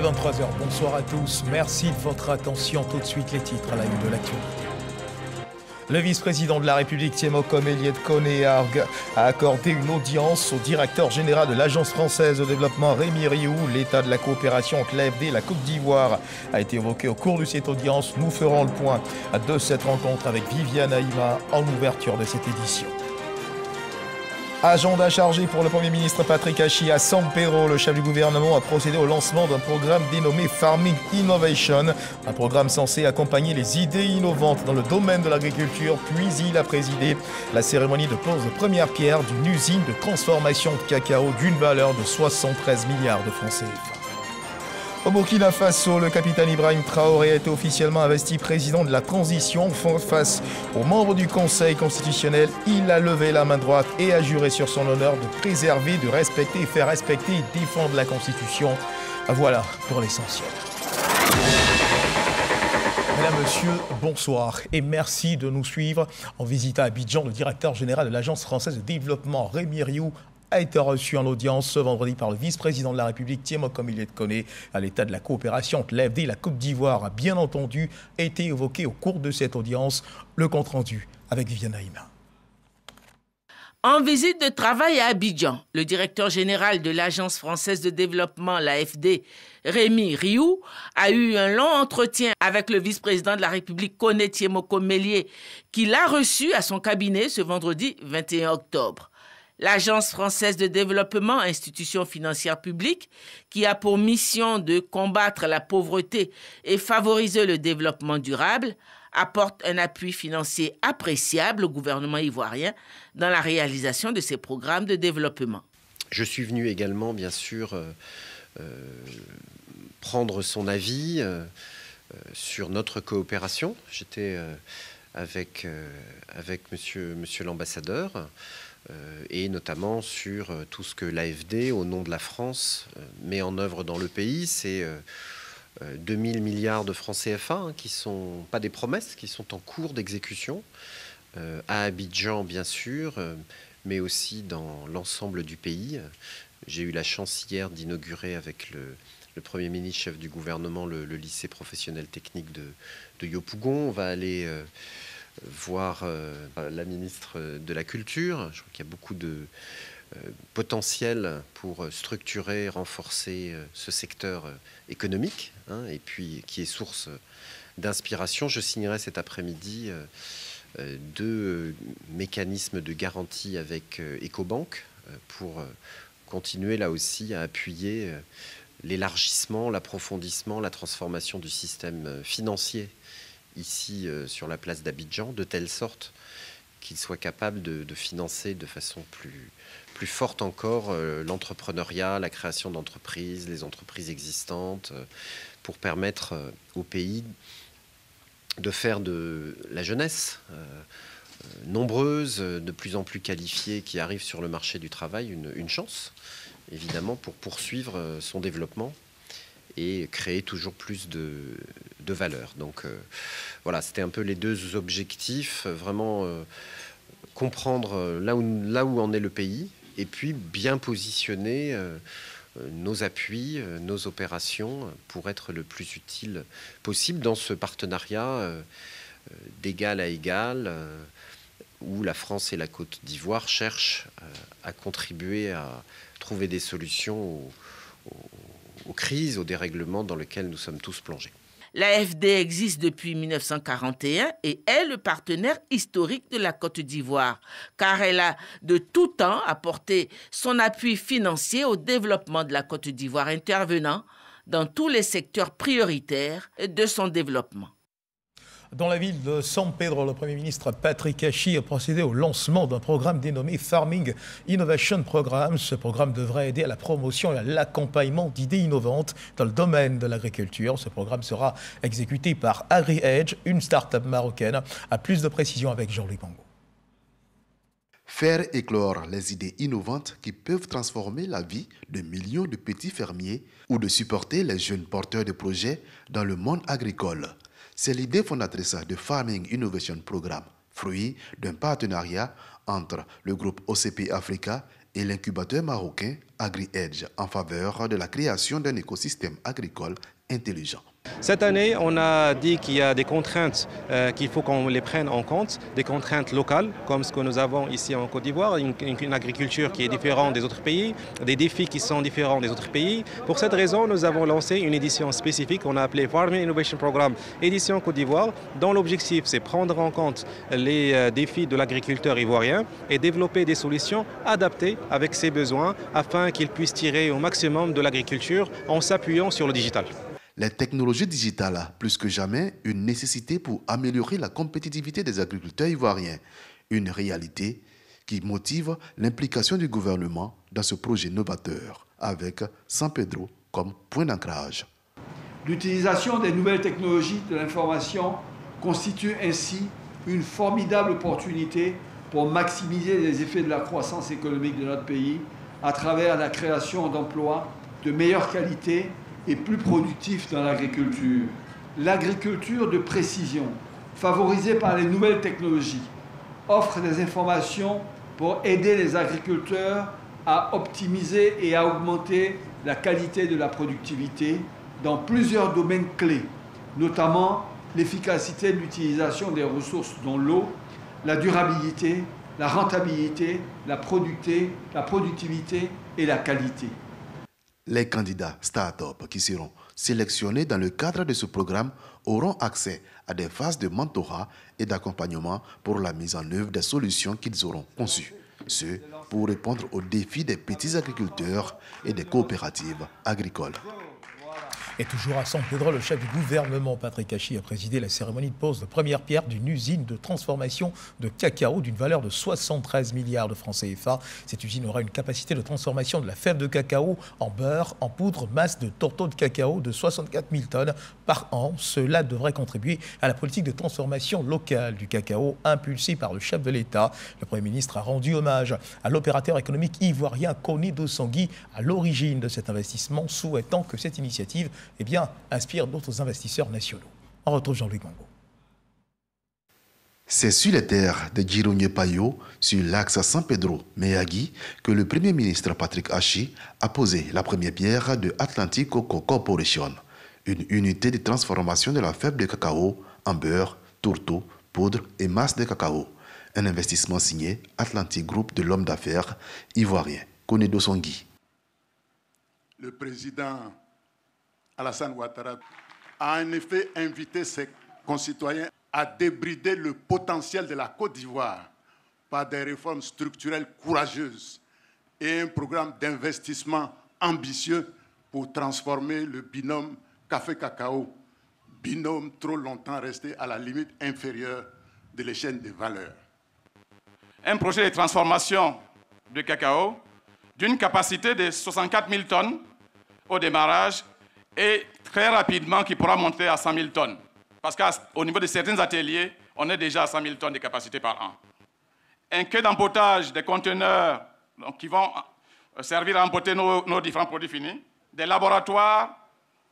Il est 23 h. Bonsoir à tous. Merci de votre attention. Tout de suite, les titres à la une de l'actualité. Le vice-président de la République, Thiemoko Meliette-Kone, a accordé une audience au directeur général de l'Agence française de développement, Rémi Rioux. L'état de la coopération entre l'AFD et la Côte d'Ivoire a été évoqué au cours de cette audience. Nous ferons le point de cette rencontre avec Viviane Aïma en ouverture de cette édition. Agenda chargé pour le Premier ministre Patrick Achi à San Pedro. Le chef du gouvernement a procédé au lancement d'un programme dénommé Farming Innovation, un programme censé accompagner les idées innovantes dans le domaine de l'agriculture. Puis il a présidé la cérémonie de pose de première pierre d'une usine de transformation de cacao d'une valeur de 73 milliards de francs CFA. Au Burkina Faso, le capitaine Ibrahim Traoré a été officiellement investi président de la transition. Face aux membres du Conseil constitutionnel, il a levé la main droite et a juré sur son honneur de préserver, de respecter, faire respecter et défendre la Constitution. Voilà pour l'essentiel. Mesdames, Messieurs, bonsoir et merci de nous suivre. En visite à Abidjan, le directeur général de l'Agence française de développement, Rémi Rioux, a été reçu en audience ce vendredi par le vice-président de la République, Thiemoko Meliette-Kone. À l'état de la coopération entre l'AFD et la Côte d'Ivoire a bien entendu été évoqué au cours de cette audience. Le compte-rendu avec Viviane Aïma. En visite de travail à Abidjan, le directeur général de l'Agence française de développement, l'AFD, Rémi Rioux, a eu un long entretien avec le vice-président de la République, Kone Thiemoko Meliette, qui l'a reçu à son cabinet ce vendredi 21 octobre. L'Agence française de développement, institution financière publique, qui a pour mission de combattre la pauvreté et favoriser le développement durable, apporte un appui financier appréciable au gouvernement ivoirien dans la réalisation de ses programmes de développement. Je suis venu également, bien sûr, prendre son avis sur notre coopération. J'étais avec monsieur l'ambassadeur, et notamment sur tout ce que l'AFD, au nom de la France, met en œuvre dans le pays. C'est 2000 milliards de francs CFA, qui ne sont pas des promesses, qui sont en cours d'exécution, à Abidjan bien sûr, mais aussi dans l'ensemble du pays. J'ai eu la chance hier d'inaugurer avec le Premier ministre, chef du gouvernement, le lycée professionnel technique de Yopougon. On va aller voir la ministre de la Culture. Je crois qu'il y a beaucoup de potentiel pour structurer, renforcer ce secteur économique, et puis qui est source d'inspiration. Je signerai cet après-midi 2 mécanismes de garantie avec Ecobank pour continuer là aussi à appuyer l'élargissement, l'approfondissement, la transformation du système financier ici sur la place d'Abidjan, de telle sorte qu'il soit capable de financer de façon plus forte encore l'entrepreneuriat, la création d'entreprises, les entreprises existantes, pour permettre au pays de faire de la jeunesse nombreuse, de plus en plus qualifiée, qui arrive sur le marché du travail, une chance, évidemment, pour poursuivre son développement et créer toujours plus de valeur. Donc voilà, c'était un peu les 2 objectifs, vraiment comprendre là où en est le pays, et puis bien positionner nos appuis, nos opérations pour être le plus utile possible dans ce partenariat d'égal à égal, où la France et la Côte d'Ivoire cherchent à contribuer à trouver des solutions aux crises, aux dérèglements dans lesquels nous sommes tous plongés. L'AFD existe depuis 1941 et est le partenaire historique de la Côte d'Ivoire, car elle a de tout temps apporté son appui financier au développement de la Côte d'Ivoire, intervenant dans tous les secteurs prioritaires de son développement. Dans la ville de San Pedro, le Premier ministre Patrick Achi a procédé au lancement d'un programme dénommé Farming Innovation Programme. Ce programme devrait aider à la promotion et à l'accompagnement d'idées innovantes dans le domaine de l'agriculture. Ce programme sera exécuté par AgriEdge, une start-up marocaine. À plus de précisions avec Jean-Louis Pango. Faire éclore les idées innovantes qui peuvent transformer la vie de millions de petits fermiers ou de supporter les jeunes porteurs de projets dans le monde agricole. C'est l'idée fondatrice de Farming Innovation Programme, fruit d'un partenariat entre le groupe OCP Africa et l'incubateur marocain AgriEdge en faveur de la création d'un écosystème agricole intelligent. Cette année, on a dit qu'il y a des contraintes qu'il faut qu'on les prenne en compte, des contraintes locales, comme ce que nous avons ici en Côte d'Ivoire, une agriculture qui est différente des autres pays, des défis qui sont différents des autres pays. Pour cette raison, nous avons lancé une édition spécifique qu'on a appelée Farming Innovation Programme Édition Côte d'Ivoire, dont l'objectif c'est prendre en compte les défis de l'agriculteur ivoirien et développer des solutions adaptées avec ses besoins afin qu'il puisse tirer au maximum de l'agriculture en s'appuyant sur le digital. Les technologies digitales, plus que jamais, une nécessité pour améliorer la compétitivité des agriculteurs ivoiriens. Une réalité qui motive l'implication du gouvernement dans ce projet novateur, avec San Pedro comme point d'ancrage. L'utilisation des nouvelles technologies de l'information constitue ainsi une formidable opportunité pour maximiser les effets de la croissance économique de notre pays à travers la création d'emplois de meilleure qualité et plus productif dans l'agriculture. L'agriculture de précision, favorisée par les nouvelles technologies, offre des informations pour aider les agriculteurs à optimiser et à augmenter la qualité de la productivité dans plusieurs domaines clés, notamment l'efficacité de l'utilisation des ressources dont l'eau, la durabilité, la rentabilité, la productivité et la qualité. Les candidats start-up qui seront sélectionnés dans le cadre de ce programme auront accès à des phases de mentorat et d'accompagnement pour la mise en œuvre des solutions qu'ils auront conçues. Ce, pour répondre aux défis des petits agriculteurs et des coopératives agricoles. Et toujours à San Pedro, le chef du gouvernement, Patrick Hachi, a présidé la cérémonie de pose de première pierre d'une usine de transformation de cacao d'une valeur de 73 milliards de francs CFA. Cette usine aura une capacité de transformation de la fève de cacao en beurre, en poudre, masse de tourteaux de cacao de 64 000 tonnes par an. Cela devrait contribuer à la politique de transformation locale du cacao impulsée par le chef de l'État. Le Premier ministre a rendu hommage à l'opérateur économique ivoirien Koné Dosangui à l'origine de cet investissement, souhaitant que cette initiative inspire d'autres investisseurs nationaux. On retrouve Jean-Louis Mango. C'est sur les terres de Djirounié Payo, sur l'axe San Pedro-Meyagui, que le Premier ministre Patrick Hachi a posé la première pierre de Atlantic Cocoa Corporation, une unité de transformation de la fève de cacao en beurre, tourteau, poudre et masse de cacao. Un investissement signé Atlantic Group de l'homme d'affaires ivoirien Koné Dosangui. Le président Alassane Ouattara a en effet invité ses concitoyens à débrider le potentiel de la Côte d'Ivoire par des réformes structurelles courageuses et un programme d'investissement ambitieux pour transformer le binôme café-cacao, binôme trop longtemps resté à la limite inférieure de l'échelle des valeurs. Un projet de transformation de cacao d'une capacité de 64 000 tonnes au démarrage et très rapidement qui pourra monter à 100 000 tonnes. Parce qu'au niveau de certains ateliers, on est déjà à 100 000 tonnes de capacité par an. Un quai d'empotage des conteneurs qui vont servir à emporter nos différents produits finis, des laboratoires,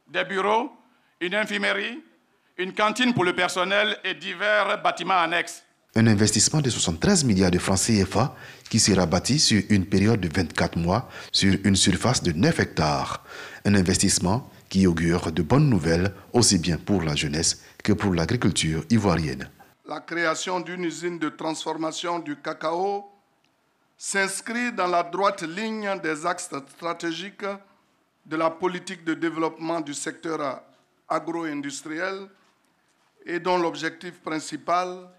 des bureaux, une infirmerie, une cantine pour le personnel et divers bâtiments annexes. Un investissement de 73 milliards de francs CFA qui sera bâti sur une période de 24 mois sur une surface de 9 hectares. Un investissement qui augure de bonnes nouvelles aussi bien pour la jeunesse que pour l'agriculture ivoirienne. La création d'une usine de transformation du cacao s'inscrit dans la droite ligne des axes stratégiques de la politique de développement du secteur agro-industriel et dont l'objectif principal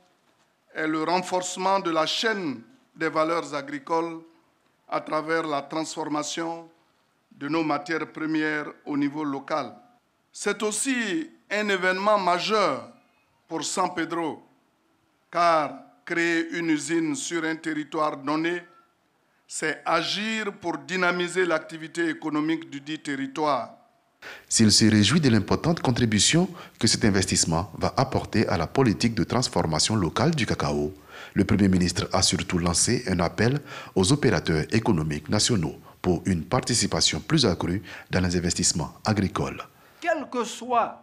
est le renforcement de la chaîne des valeurs agricoles à travers la transformation de nos matières premières au niveau local. C'est aussi un événement majeur pour San Pedro, car créer une usine sur un territoire donné, c'est agir pour dynamiser l'activité économique du dit territoire. S'il se réjouit de l'importante contribution que cet investissement va apporter à la politique de transformation locale du cacao, le Premier ministre a surtout lancé un appel aux opérateurs économiques nationaux pour une participation plus accrue dans les investissements agricoles. Quels que soient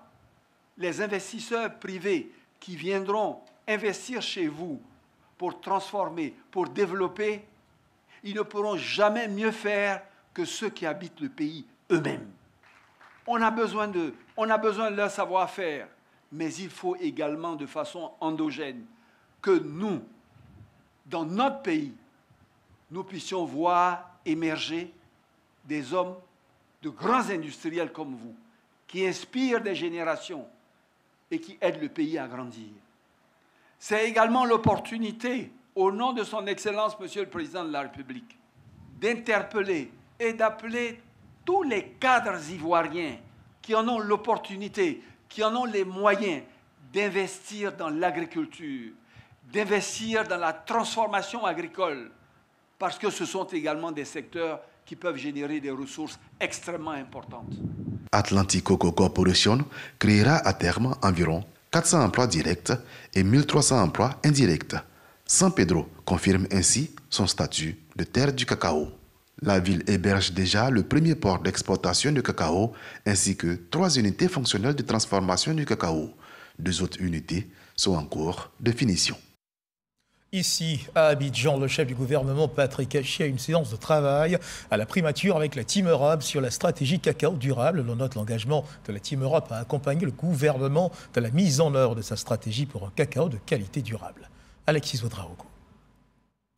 les investisseurs privés qui viendront investir chez vous pour transformer, pour développer, Ils ne pourront jamais mieux faire que ceux qui habitent le pays eux-mêmes. On a besoin de leur savoir-faire, mais il faut également, de façon endogène, que nous, dans notre pays, nous puissions voir émerger des hommes, de grands industriels comme vous, qui inspirent des générations et qui aident le pays à grandir. C'est également l'opportunité, au nom de son Excellence, Monsieur le Président de la République, d'interpeller et d'appeler tous les cadres ivoiriens qui en ont l'opportunité, qui en ont les moyens d'investir dans l'agriculture, d'investir dans la transformation agricole, parce que ce sont également des secteurs qui peuvent générer des ressources extrêmement importantes. Atlantic Cocoa Corporation créera à terme environ 400 emplois directs et 1300 emplois indirects. San Pedro confirme ainsi son statut de terre du cacao. La ville héberge déjà le premier port d'exportation de cacao ainsi que 3 unités fonctionnelles de transformation du cacao. 2 autres unités sont en cours de finition. Ici, à Abidjan, le chef du gouvernement, Patrick Achi, a une séance de travail à la primature avec la Team Europe sur la stratégie cacao durable. On note l'engagement de la Team Europe à accompagner le gouvernement dans la mise en œuvre de sa stratégie pour un cacao de qualité durable. Alexis Ouedraogo.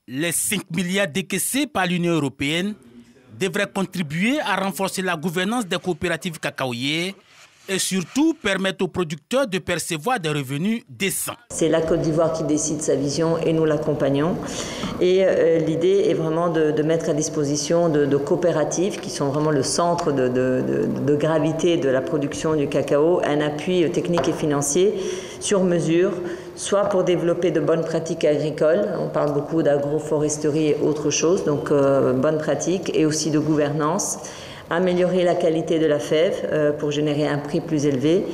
Les 5 milliards décaissés par l'Union européenne devraient contribuer à renforcer la gouvernance des coopératives cacaoyères et surtout permettre aux producteurs de percevoir des revenus décents. C'est la Côte d'Ivoire qui décide sa vision et nous l'accompagnons. Et l'idée est vraiment de mettre à disposition de coopératives qui sont vraiment le centre de gravité de la production du cacao, un appui technique et financier sur mesure, soit pour développer de bonnes pratiques agricoles, on parle beaucoup d'agroforesterie et autre chose, donc bonnes pratiques, et aussi de gouvernance, améliorer la qualité de la fève pour générer un prix plus élevé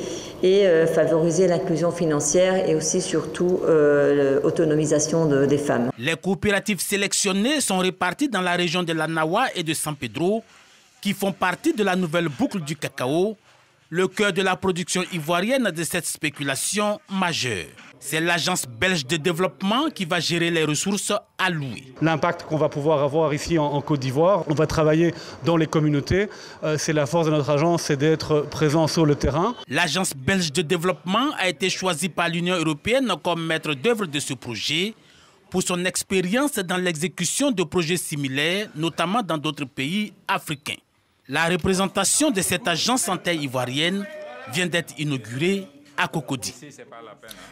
et favoriser l'inclusion financière et aussi surtout l'autonomisation des femmes. Les coopératives sélectionnées sont réparties dans la région de la Nawa et de San Pedro, qui font partie de la nouvelle boucle du cacao, le cœur de la production ivoirienne de cette spéculation majeure. C'est l'agence belge de développement qui va gérer les ressources allouées. L'impact qu'on va pouvoir avoir ici en Côte d'Ivoire, on va travailler dans les communautés. C'est la force de notre agence, c'est d'être présent sur le terrain. L'agence belge de développement a été choisie par l'Union européenne comme maître d'œuvre de ce projet pour son expérience dans l'exécution de projets similaires, notamment dans d'autres pays africains. La représentation de cette agence en terre ivoirienne vient d'être inaugurée à Cocody.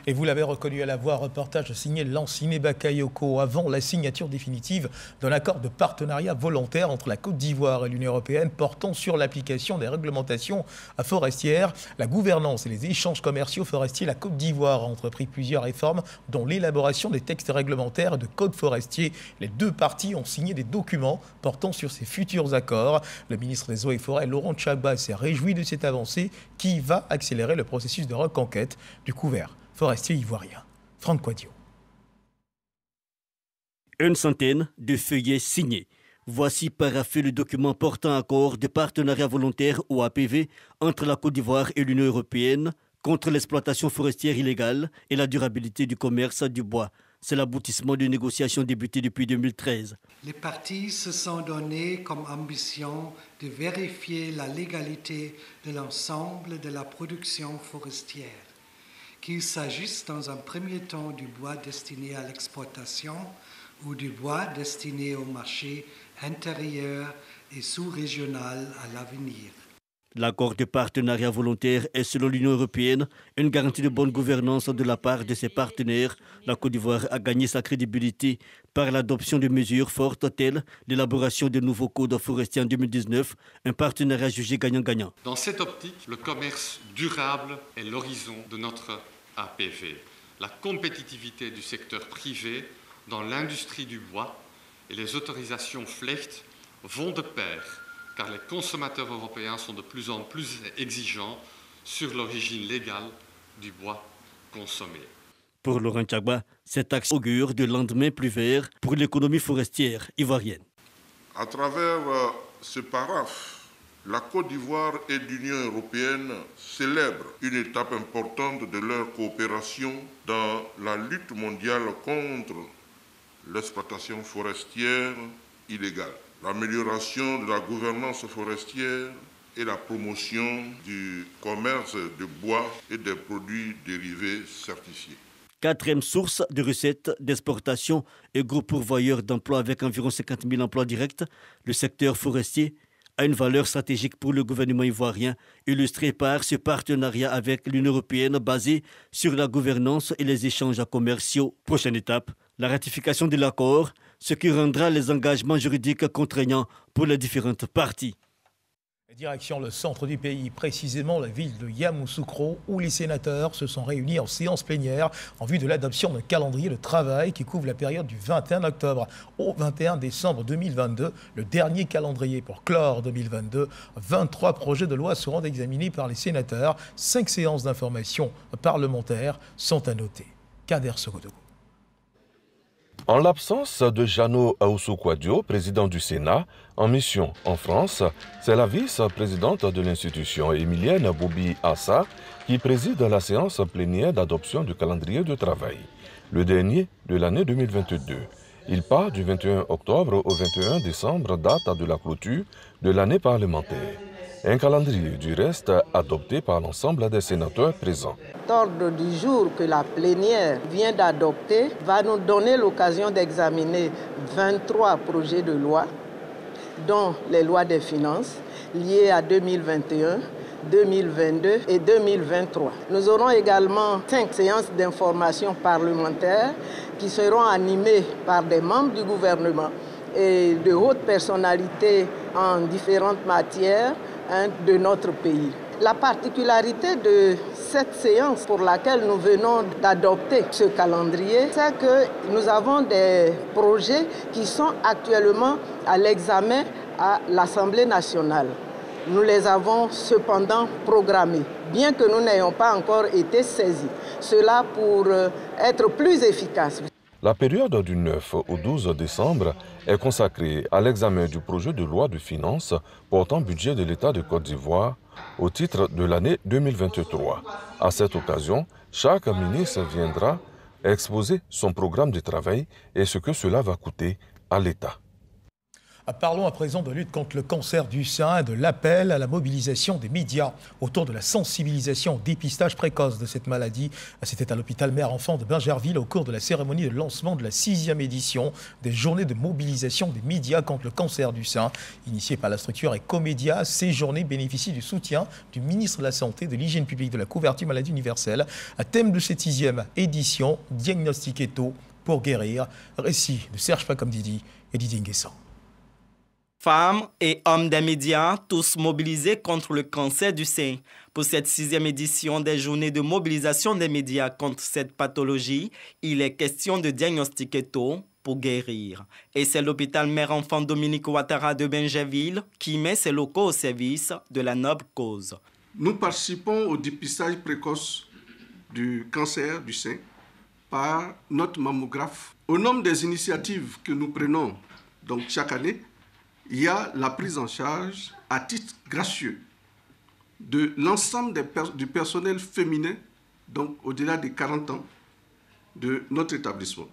Et vous l'avez reconnu à la voix, reportage signé Lanciné Bakayoko avant la signature définitive d'un accord de partenariat volontaire entre la Côte d'Ivoire et l'Union européenne portant sur l'application des réglementations forestières, la gouvernance et les échanges commerciaux forestiers. La Côte d'Ivoire a entrepris plusieurs réformes, dont l'élaboration des textes réglementaires et de codes forestiers. Les deux parties ont signé des documents portant sur ces futurs accords. Le ministre des Eaux et Forêts, Laurent Tchagba, s'est réjoui de cette avancée qui va accélérer le processus de reconquête du couvert forestier ivoirien. Franck Quadio. Une centaine de feuillets signés. Voici paraphé le document portant accord de partenariat volontaire ou APV entre la Côte d'Ivoire et l'Union européenne contre l'exploitation forestière illégale et la durabilité du commerce du bois. C'est l'aboutissement de négociations débutées depuis 2013. Les parties se sont données comme ambition de vérifier la légalité de l'ensemble de la production forestière, qu'il s'agisse dans un premier temps du bois destiné à l'exploitation ou du bois destiné au marché intérieur et sous-régional à l'avenir. L'accord de partenariat volontaire est, selon l'Union européenne, une garantie de bonne gouvernance de la part de ses partenaires. La Côte d'Ivoire a gagné sa crédibilité par l'adoption de mesures fortes telles l'élaboration de nouveaux codes forestiers en 2019, un partenariat jugé gagnant-gagnant. Dans cette optique, le commerce durable est l'horizon de notre APV. La compétitivité du secteur privé dans l'industrie du bois et les autorisations FLEGT vont de pair, car les consommateurs européens sont de plus en plus exigeants sur l'origine légale du bois consommé. Pour Laurent Tchagba, cet axe augure de lendemain plus vert pour l'économie forestière ivoirienne. À travers ce paraphe, la Côte d'Ivoire et l'Union européenne célèbrent une étape importante de leur coopération dans la lutte mondiale contre l'exploitation forestière illégales, l'amélioration de la gouvernance forestière et la promotion du commerce de bois et des produits dérivés certifiés. Quatrième source de recettes d'exportation et gros pourvoyeur d'emplois avec environ 50 000 emplois directs, le secteur forestier a une valeur stratégique pour le gouvernement ivoirien, illustré par ce partenariat avec l'Union européenne basé sur la gouvernance et les échanges commerciaux. Prochaine étape, la ratification de l'accord, ce qui rendra les engagements juridiques contraignants pour les différentes parties. Direction le centre du pays, précisément la ville de Yamoussoukro, où les sénateurs se sont réunis en séance plénière en vue de l'adoption d'un calendrier de travail qui couvre la période du 21 octobre au 21 décembre 2022, le dernier calendrier pour clore 2022. 23 projets de loi seront examinés par les sénateurs. 5 séances d'information parlementaire sont à noter. Kader Sogodogo. En l'absence de Jano Aoussou-Kouadio, président du Sénat, en mission en France, c'est la vice-présidente de l'institution, Emilienne Boubi Assa, qui préside la séance plénière d'adoption du calendrier de travail, le dernier de l'année 2022. Il part du 21 octobre au 21 décembre, date de la clôture de l'année parlementaire. Un calendrier du reste adopté par l'ensemble des sénateurs présents. L'ordre du jour que la plénière vient d'adopter va nous donner l'occasion d'examiner 23 projets de loi, dont les lois des finances liées à 2021, 2022 et 2023. Nous aurons également 5 séances d'information parlementaire qui seront animées par des membres du gouvernement et de hautes personnalités en différentes matières de notre pays. La particularité de cette séance pour laquelle nous venons d'adopter ce calendrier, c'est que nous avons des projets qui sont actuellement à l'examen à l'Assemblée nationale. Nous les avons cependant programmés, bien que nous n'ayons pas encore été saisis. Cela pour être plus efficace. La période du 9 au 12 décembre est consacrée à l'examen du projet de loi de finances portant budget de l'État de Côte d'Ivoire au titre de l'année 2023. À cette occasion, chaque ministre viendra exposer son programme de travail et ce que cela va coûter à l'État. Parlons à présent de lutte contre le cancer du sein et de l'appel à la mobilisation des médias autour de la sensibilisation au dépistage précoce de cette maladie. C'était à l'hôpital Mère-Enfant de Bingerville au cours de la cérémonie de lancement de la 6e édition des journées de mobilisation des médias contre le cancer du sein. Initiée par la structure Ecomédia, ces journées bénéficient du soutien du ministre de la Santé, de l'Hygiène publique, de la couverture maladie universelle. À thème de cette 6e édition, diagnostiquer tôt pour guérir. Récit de Serge Pakomdidi et Didier Nguessan. Femmes et hommes des médias, tous mobilisés contre le cancer du sein. Pour cette 6e édition des journées de mobilisation des médias contre cette pathologie, il est question de diagnostiquer tôt pour guérir. Et c'est l'hôpital Mère-Enfant Dominique Ouattara de Bingerville qui met ses locaux au service de la noble cause. Nous participons au dépistage précoce du cancer du sein par notre mammographe. Au nombre des initiatives que nous prenons donc chaque année, il y a la prise en charge à titre gracieux de l'ensemble du personnel féminin, donc au-delà des 40 ans, de notre établissement.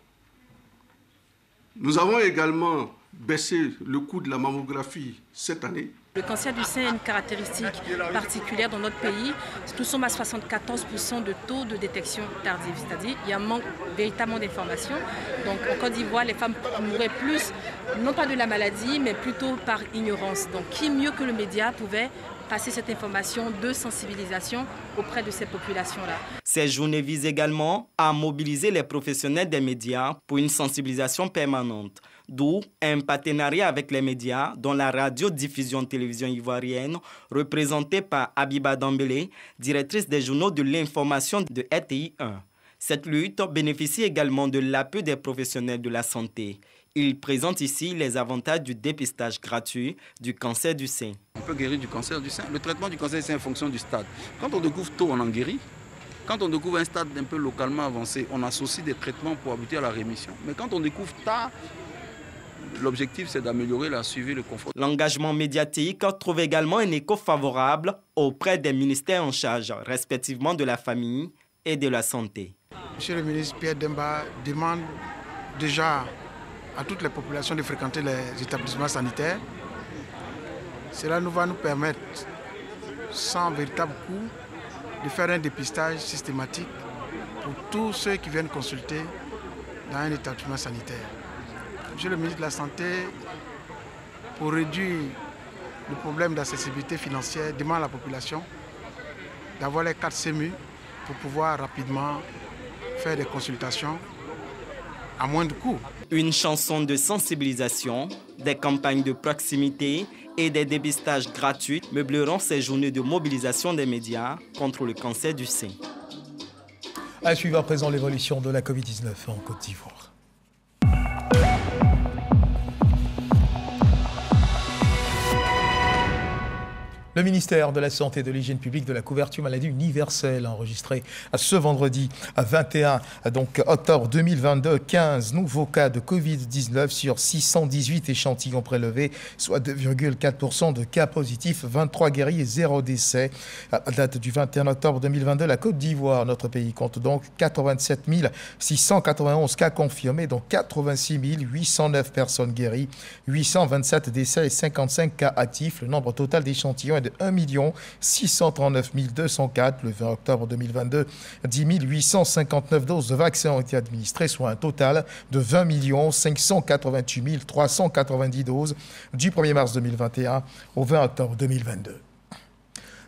Nous avons également baissé le coût de la mammographie cette année. Le cancer du sein a une caractéristique particulière dans notre pays. Nous sommes à 74% de taux de détection tardive, c'est-à-dire qu'il y a un manque véritablement d'informations. Donc en Côte d'Ivoire, les femmes mourraient plus, non pas de la maladie, mais plutôt par ignorance. Donc qui mieux que le média pouvait passer cette information de sensibilisation auprès de ces populations-là. Ces journées visent également à mobiliser les professionnels des médias pour une sensibilisation permanente. D'où un partenariat avec les médias, dont la radio-diffusion-télévision ivoirienne, représentée par Abiba Dambélé, directrice des journaux de l'information de RTI 1. Cette lutte bénéficie également de l'appui des professionnels de la santé. Il présente ici les avantages du dépistage gratuit du cancer du sein. On peut guérir du cancer du sein. Le traitement du cancer du sein est en fonction du stade. Quand on découvre tôt, on en guérit. Quand on découvre un stade un peu localement avancé, on associe des traitements pour aboutir à la rémission. Mais quand on découvre tard, l'objectif, c'est d'améliorer la suivi, le confort. L'engagement médiatique trouve également un écho favorable auprès des ministères en charge, respectivement de la famille et de la santé. Monsieur le ministre Pierre Demba demande déjà à toutes les populations de fréquenter les établissements sanitaires. Cela va nous permettre, sans véritable coût, de faire un dépistage systématique pour tous ceux qui viennent consulter dans un établissement sanitaire. Monsieur le ministre de la Santé, pour réduire le problème d'accessibilité financière, demande à la population d'avoir les 4 CMU pour pouvoir rapidement faire des consultations à moins de coûts. Une chanson de sensibilisation, des campagnes de proximité et des dépistages gratuits meubleront ces journées de mobilisation des médias contre le cancer du sein. À suivre à présent l'évolution de la Covid-19 en Côte d'Ivoire. Le ministère de la Santé et de l'Hygiène publique de la couverture maladie universelle a enregistré ce vendredi 21 octobre 2022 15 nouveaux cas de Covid-19 sur 618 échantillons prélevés, soit 2,4% de cas positifs, 23 guéris et 0 décès. À date du 21 octobre 2022, la Côte d'Ivoire, notre pays, compte donc 87 691 cas confirmés, dont 86 809 personnes guéries, 827 décès et 55 cas actifs. Le nombre total d'échantillons de 1 639 204. Le 20 octobre 2022, 10 859 doses de vaccins ont été administrées, soit un total de 20 588 390 doses du 1er mars 2021 au 20 octobre 2022.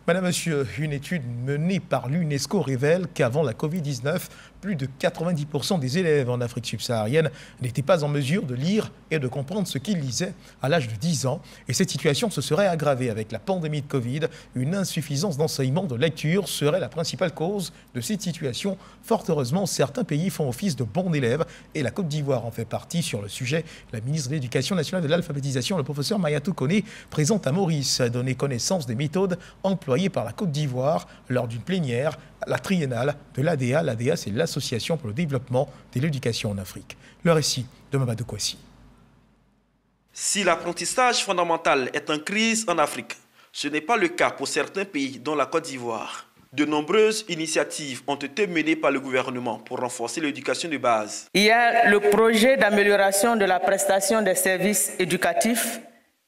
Madame, Monsieur, une étude menée par l'UNESCO révèle qu'avant la Covid-19, plus de 90% des élèves en Afrique subsaharienne n'étaient pas en mesure de lire et de comprendre ce qu'ils lisaient à l'âge de 10 ans. Et cette situation se serait aggravée avec la pandémie de Covid. Une insuffisance d'enseignement de lecture serait la principale cause de cette situation. Fort heureusement, certains pays font office de bons élèves et la Côte d'Ivoire en fait partie. Sur le sujet, la ministre de l'Éducation nationale et de l'alphabétisation, le professeur Mayatou Koné, présente à Maurice, a donné connaissance des méthodes employées par la Côte d'Ivoire lors d'une plénière, la triennale de l'ADA. L'ADA, c'est l'Association pour le développement de l'éducation en Afrique. Le récit de Mamadou Kouassi. Si l'apprentissage fondamental est en crise en Afrique, ce n'est pas le cas pour certains pays, dont la Côte d'Ivoire. De nombreuses initiatives ont été menées par le gouvernement pour renforcer l'éducation de base. Il y a le projet d'amélioration de la prestation des services éducatifs,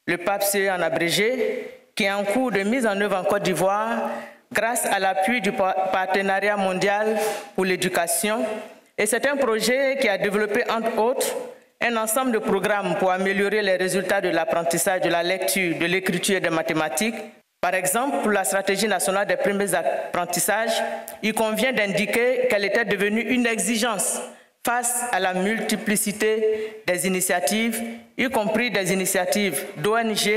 le PAPSE en abrégé, qui est en cours de mise en œuvre en Côte d'Ivoire grâce à l'appui du Partenariat mondial pour l'éducation. Et c'est un projet qui a développé, entre autres, un ensemble de programmes pour améliorer les résultats de l'apprentissage, de la lecture, de l'écriture et des mathématiques. Par exemple, pour la stratégie nationale des premiers apprentissages, il convient d'indiquer qu'elle était devenue une exigence face à la multiplicité des initiatives, y compris des initiatives d'ONG,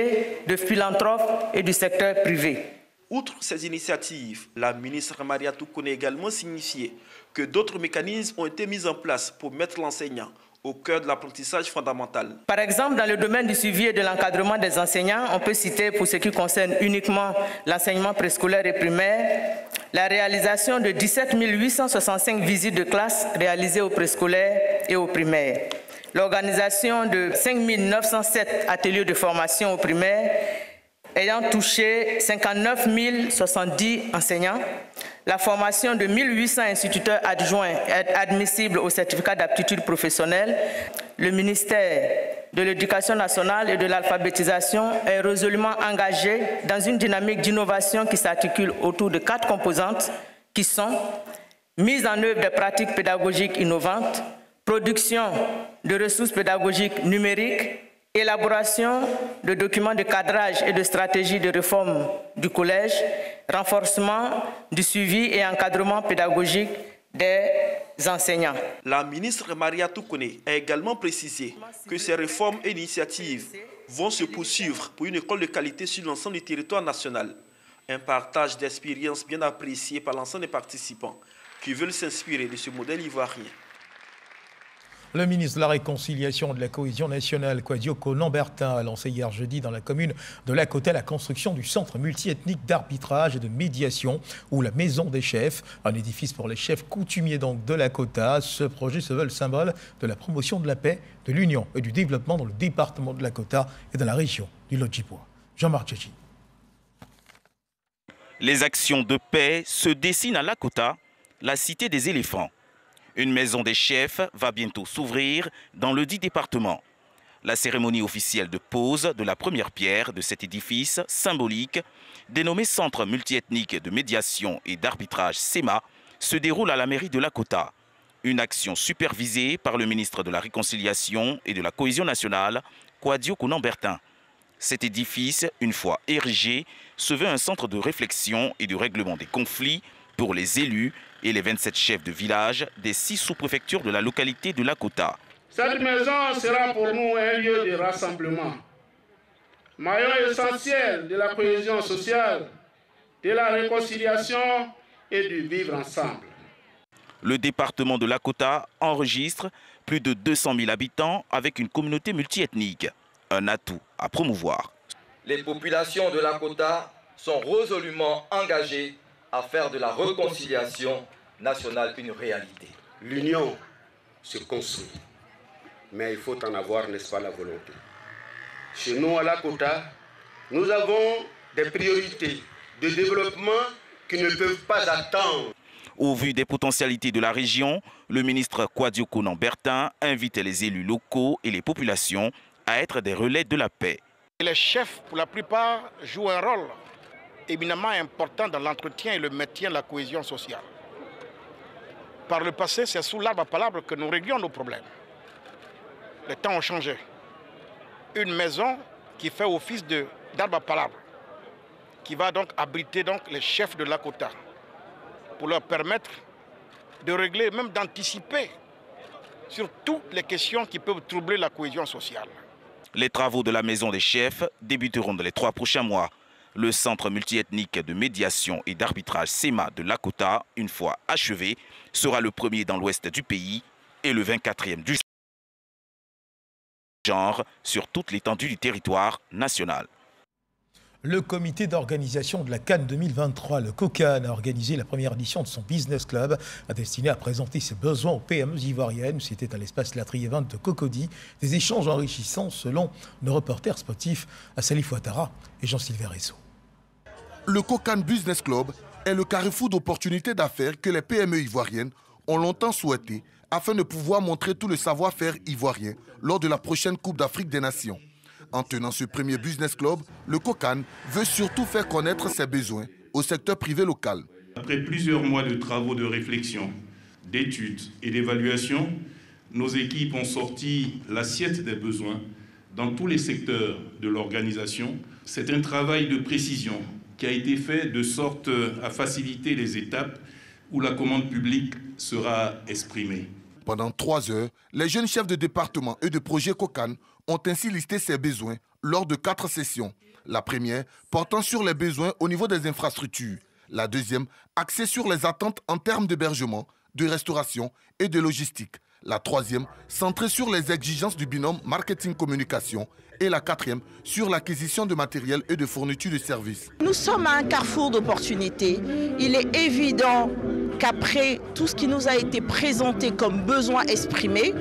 de philanthropes et du secteur privé. Outre ces initiatives, la ministre Mariatou Koné a également signifié que d'autres mécanismes ont été mis en place pour mettre l'enseignant au cœur de l'apprentissage fondamental. Par exemple, dans le domaine du suivi et de l'encadrement des enseignants, on peut citer, pour ce qui concerne uniquement l'enseignement préscolaire et primaire, la réalisation de 17 865 visites de classe réalisées au préscolaire et au primaire, l'organisation de 5 907 ateliers de formation au primaire, ayant touché 59 070 enseignants, la formation de 1800 instituteurs adjoints admissibles au certificat d'aptitude professionnelle. Le ministère de l'Éducation nationale et de l'alphabétisation est résolument engagé dans une dynamique d'innovation qui s'articule autour de 4 composantes qui sont mise en œuvre des pratiques pédagogiques innovantes, production de ressources pédagogiques numériques, élaboration de documents de cadrage et de stratégies de réforme du collège, renforcement du suivi et encadrement pédagogique des enseignants. La ministre Mariatou Koné a également précisé que ces réformes et initiatives vont se poursuivre pour une école de qualité sur l'ensemble du territoire national. Un partage d'expériences bien apprécié par l'ensemble des participants qui veulent s'inspirer de ce modèle ivoirien. Le ministre de la Réconciliation et de la Cohésion nationale, Kwadioko Lambertin, a lancé hier jeudi dans la commune de Lakota la construction du centre multiethnique d'arbitrage et de médiation, ou la Maison des chefs, un édifice pour les chefs coutumiers donc de Lakota. Ce projet se veut le symbole de la promotion de la paix, de l'union et du développement dans le département de Lakota et dans la région du Lodjibois. Jean-Marc Djadji. Les actions de paix se dessinent à Lakota, la cité des éléphants. Une maison des chefs va bientôt s'ouvrir dans le dit département. La cérémonie officielle de pose de la première pierre de cet édifice symbolique, dénommé Centre multiethnique de médiation et d'arbitrage CEMA, se déroule à la mairie de Lakota. Une action supervisée par le ministre de la Réconciliation et de la Cohésion nationale, Kwadio Konan-Bertin. Cet édifice, une fois érigé, se veut un centre de réflexion et de règlement des conflits pour les élus et les 27 chefs de village des 6 sous-préfectures de la localité de Lakota. Cette maison sera pour nous un lieu de rassemblement, maillon essentiel de la cohésion sociale, de la réconciliation et du vivre ensemble. Le département de Lakota enregistre plus de 200 000 habitants avec une communauté multiethnique, un atout à promouvoir. Les populations de Lakota sont résolument engagées à faire de la réconciliation nationale une réalité. L'union se construit, mais il faut en avoir, n'est-ce pas, la volonté. Chez nous, à Lakota, nous avons des priorités de développement qui ne peuvent pas attendre. Au vu des potentialités de la région, le ministre Kwadio Konan-Bertin invite les élus locaux et les populations à être des relais de la paix. Les chefs, pour la plupart, jouent un rôle éminemment important dans l'entretien et le maintien de la cohésion sociale. Par le passé, c'est sous l'arbre à palabre que nous réglions nos problèmes. Les temps ont changé. Une maison qui fait office d'arbre à palabre, qui va donc abriter les chefs de Lakota, pour leur permettre de régler, même d'anticiper sur toutes les questions qui peuvent troubler la cohésion sociale. Les travaux de la maison des chefs débuteront dans les 3 prochains mois. Le centre multiethnique de médiation et d'arbitrage CEMA de Lakota, une fois achevé, sera le premier dans l'ouest du pays et le 24e du genre sur toute l'étendue du territoire national. Le comité d'organisation de la Cannes 2023, le COCAN, a organisé la première édition de son Business Club, destiné à présenter ses besoins aux PME ivoiriennes. C'était à l'espace Latry Event de Cocody. Des échanges enrichissants selon nos reporters sportifs Salif Ouattara et Jean-Sylvain Réseau. Le COCAN Business Club est le carrefour d'opportunités d'affaires que les PME ivoiriennes ont longtemps souhaité afin de pouvoir montrer tout le savoir-faire ivoirien lors de la prochaine Coupe d'Afrique des Nations. En tenant ce premier Business Club, le COCAN veut surtout faire connaître ses besoins au secteur privé local. Après plusieurs mois de travaux de réflexion, d'études et d'évaluation, nos équipes ont sorti l'assiette des besoins dans tous les secteurs de l'organisation. C'est un travail de précision qui a été fait de sorte à faciliter les étapes où la commande publique sera exprimée. Pendant 3 heures, les jeunes chefs de département et de projet COCAN ont ainsi listé ses besoins lors de 4 sessions. La première portant sur les besoins au niveau des infrastructures. La deuxième axée sur les attentes en termes d'hébergement, de restauration et de logistique. La troisième centrée sur les exigences du binôme marketing-communication. Et la quatrième sur l'acquisition de matériel et de fourniture de services. Nous sommes à un carrefour d'opportunités. Il est évident qu'après tout ce qui nous a été présenté comme besoin exprimé,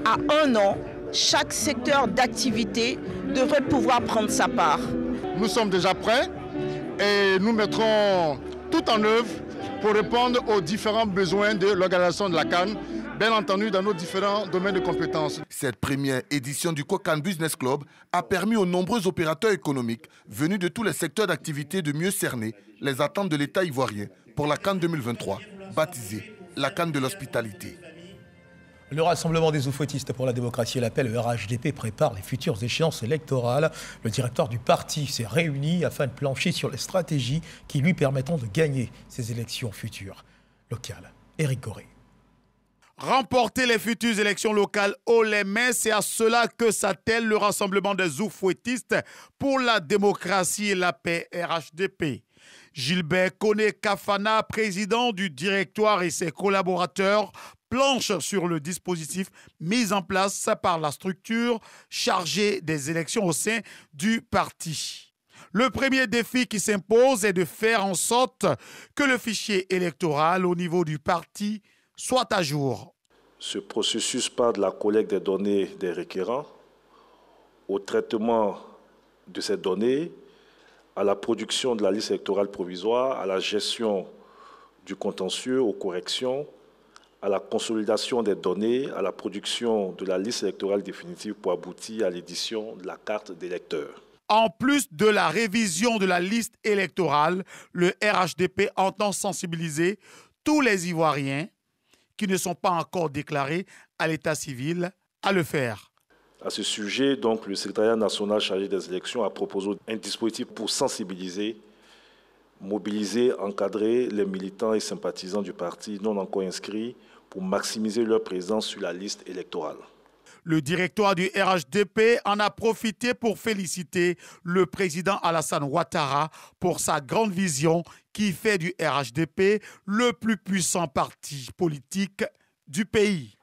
à 1 an, chaque secteur d'activité devrait pouvoir prendre sa part. Nous sommes déjà prêts et nous mettrons tout en œuvre pour répondre aux différents besoins de l'organisation de la Cannes, bien entendu dans nos différents domaines de compétences. Cette première édition du COCAN Business Club a permis aux nombreux opérateurs économiques venus de tous les secteurs d'activité de mieux cerner les attentes de l'État ivoirien pour la Cannes 2023, baptisée la Cannes de l'hospitalité. Le Rassemblement des oufouettistes pour la démocratie et la paix, le RHDP, prépare les futures échéances électorales. Le directeur du parti s'est réuni afin de plancher sur les stratégies qui lui permettront de gagner ces élections futures locales. Éric Goré. Remporter les futures élections locales haut les mains, c'est à cela que s'attelle le Rassemblement des oufouettistes pour la démocratie et la paix, RHDP. Gilbert Koné Kafana, président du directoire, et ses collaborateurs planchent sur le dispositif mis en place par la structure chargée des élections au sein du parti. Le premier défi qui s'impose est de faire en sorte que le fichier électoral au niveau du parti soit à jour. Ce processus part de la collecte des données des requérants, au traitement de ces données, à la production de la liste électorale provisoire, à la gestion du contentieux, aux corrections, à la consolidation des données, à la production de la liste électorale définitive pour aboutir à l'édition de la carte d'électeur. En plus de la révision de la liste électorale, le RHDP entend sensibiliser tous les Ivoiriens qui ne sont pas encore déclarés à l'état civil à le faire. À ce sujet, donc, le secrétariat national chargé des élections a proposé un dispositif pour sensibiliser, mobiliser, encadrer les militants et sympathisants du parti non encore inscrits pour maximiser leur présence sur la liste électorale. Le directoire du RHDP en a profité pour féliciter le président Alassane Ouattara pour sa grande vision qui fait du RHDP le plus puissant parti politique du pays.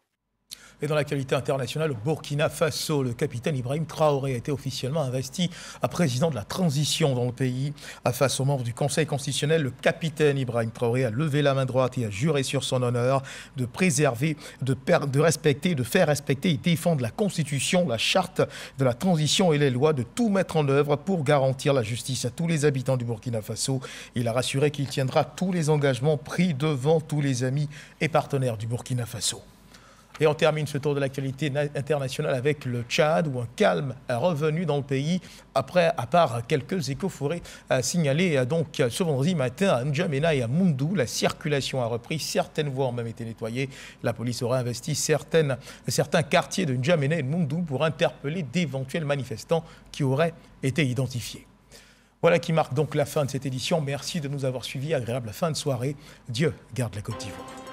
Et dans l'actualité internationale, au Burkina Faso, le capitaine Ibrahim Traoré a été officiellement investi à président de la transition dans le pays. Face aux membres du Conseil constitutionnel, le capitaine Ibrahim Traoré a levé la main droite et a juré sur son honneur de préserver, de respecter, de faire respecter et défendre la Constitution, la charte de la transition et les lois, de tout mettre en œuvre pour garantir la justice à tous les habitants du Burkina Faso. Il a rassuré qu'il tiendra tous les engagements pris devant tous les amis et partenaires du Burkina Faso. Et on termine ce tour de l'actualité internationale avec le Tchad, où un calme est revenu dans le pays, à part quelques échauffourées signalées donc ce vendredi matin à N'Djamena et à Moundou. La circulation a repris, certaines voies ont même été nettoyées. La police aura investi certains quartiers de N'Djamena et de Moundou pour interpeller d'éventuels manifestants qui auraient été identifiés. Voilà qui marque donc la fin de cette édition. Merci de nous avoir suivis. Agréable fin de soirée. Dieu garde la Côte d'Ivoire.